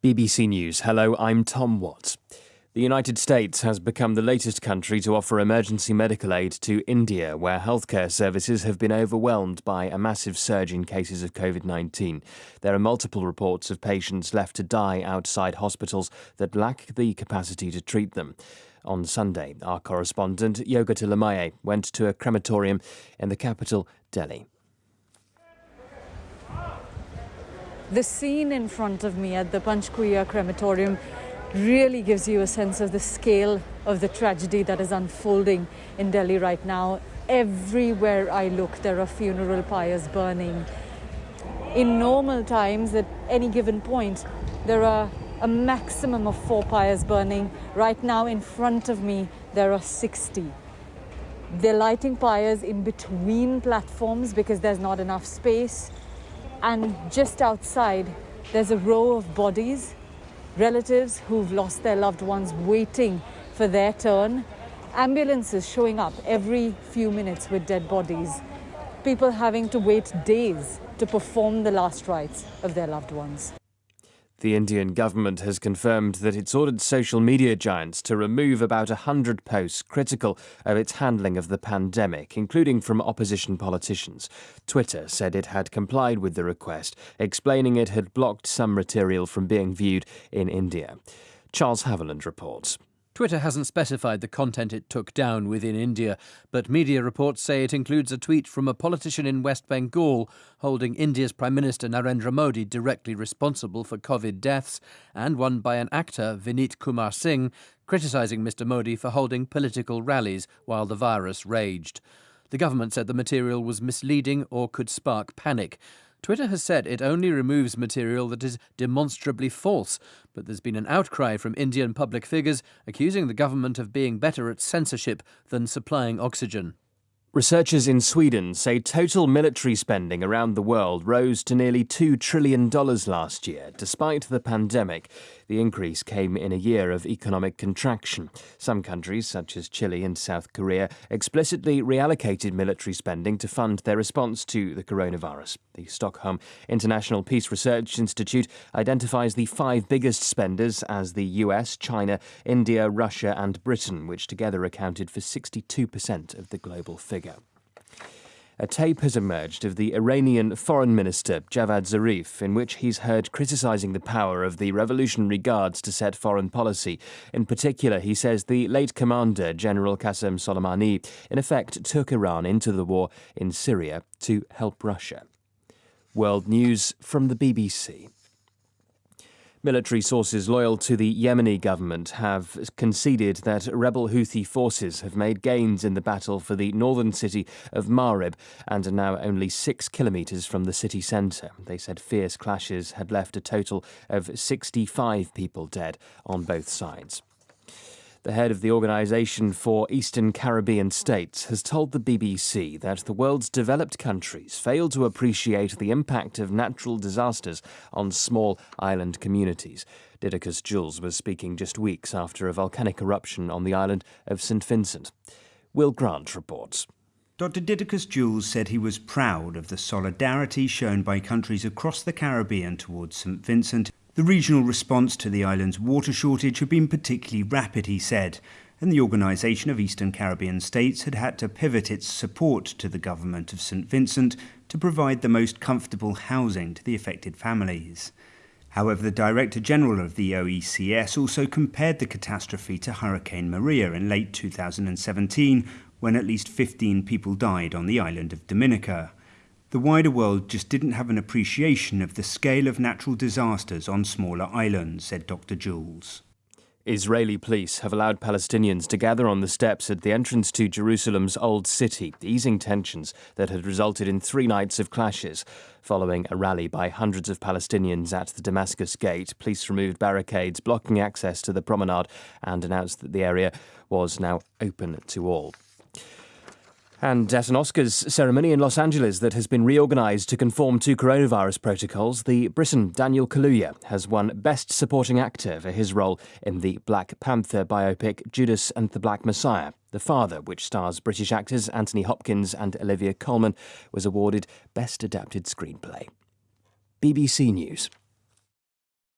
BBC News. Hello, I'm Tom Watts. The United States has become the latest country to offer emergency medical aid to India, where healthcare services have been overwhelmed by a massive surge in cases of COVID-19. There are multiple reports of patients left to die outside hospitals that lack the capacity to treat them. On Sunday, our correspondent, Yoga Tilamaye, went to a crematorium in the capital, Delhi. The scene in front of me at the Panchkuiya crematorium really gives you a sense of the scale of the tragedy that is unfolding in Delhi right now. Everywhere I look, there are funeral pyres burning. In normal times, at any given point, there are a maximum of 4 pyres burning. Right now, in front of me, there are 60. They're lighting pyres in between platforms because there's not enough space. And just outside, there's a row of bodies, relatives who've lost their loved ones waiting for their turn. Ambulances showing up every few minutes with dead bodies. People having to wait days to perform the last rites of their loved ones. The Indian government has confirmed that it's ordered social media giants to remove about 100 posts critical of its handling of the pandemic, including from opposition politicians. Twitter said it had complied with the request, explaining it had blocked some material from being viewed in India. Charles Haviland reports. Twitter hasn't specified the content it took down within India, but media reports say it includes a tweet from a politician in West Bengal holding India's Prime Minister Narendra Modi directly responsible for COVID deaths, and one by an actor, Vineet Kumar Singh, criticising Mr Modi for holding political rallies while the virus raged. The government said the material was misleading or could spark panic. Twitter has said it only removes material that is demonstrably false, but there's been an outcry from Indian public figures accusing the government of being better at censorship than supplying oxygen. Researchers in Sweden say total military spending around the world rose to nearly $2 trillion last year. Despite the pandemic, the increase came in a year of economic contraction. Some countries, such as Chile and South Korea, explicitly reallocated military spending to fund their response to the coronavirus. The Stockholm International Peace Research Institute identifies the 5 biggest spenders as the US, China, India, Russia and Britain, which together accounted for 62% of the global figure. A tape has emerged of the Iranian Foreign Minister Javad Zarif, in which he's heard criticising the power of the Revolutionary Guards to set foreign policy. In particular, he says the late commander, General Qasem Soleimani, in effect took Iran into the war in Syria to help Russia. World News from the BBC. Military sources loyal to the Yemeni government have conceded that rebel Houthi forces have made gains in the battle for the northern city of Marib and are now only 6 kilometres from the city centre. They said fierce clashes had left a total of 65 people dead on both sides. The head of the Organisation for Eastern Caribbean States has told the BBC that the world's developed countries fail to appreciate the impact of natural disasters on small island communities. Didacus Jules was speaking just weeks after a volcanic eruption on the island of St Vincent. Will Grant reports. Dr. Didacus Jules said he was proud of the solidarity shown by countries across the Caribbean towards St Vincent. The regional response to the island's water shortage had been particularly rapid, he said, and the Organisation of Eastern Caribbean States had had to pivot its support to the government of St Vincent to provide the most comfortable housing to the affected families. However, the Director General of the OECS also compared the catastrophe to Hurricane Maria in late 2017, when at least 15 people died on the island of Dominica. The wider world just didn't have an appreciation of the scale of natural disasters on smaller islands, said Dr. Jules. Israeli police have allowed Palestinians to gather on the steps at the entrance to Jerusalem's Old City, easing tensions that had resulted in 3 nights of clashes. Following a rally by hundreds of Palestinians at the Damascus Gate, police removed barricades blocking access to the promenade and announced that the area was now open to all. And at an Oscars ceremony in Los Angeles that has been reorganised to conform to coronavirus protocols, the Briton Daniel Kaluuya has won Best Supporting Actor for his role in the Black Panther biopic Judas and the Black Messiah. The Father, which stars British actors Anthony Hopkins and Olivia Colman, was awarded Best Adapted Screenplay. BBC News.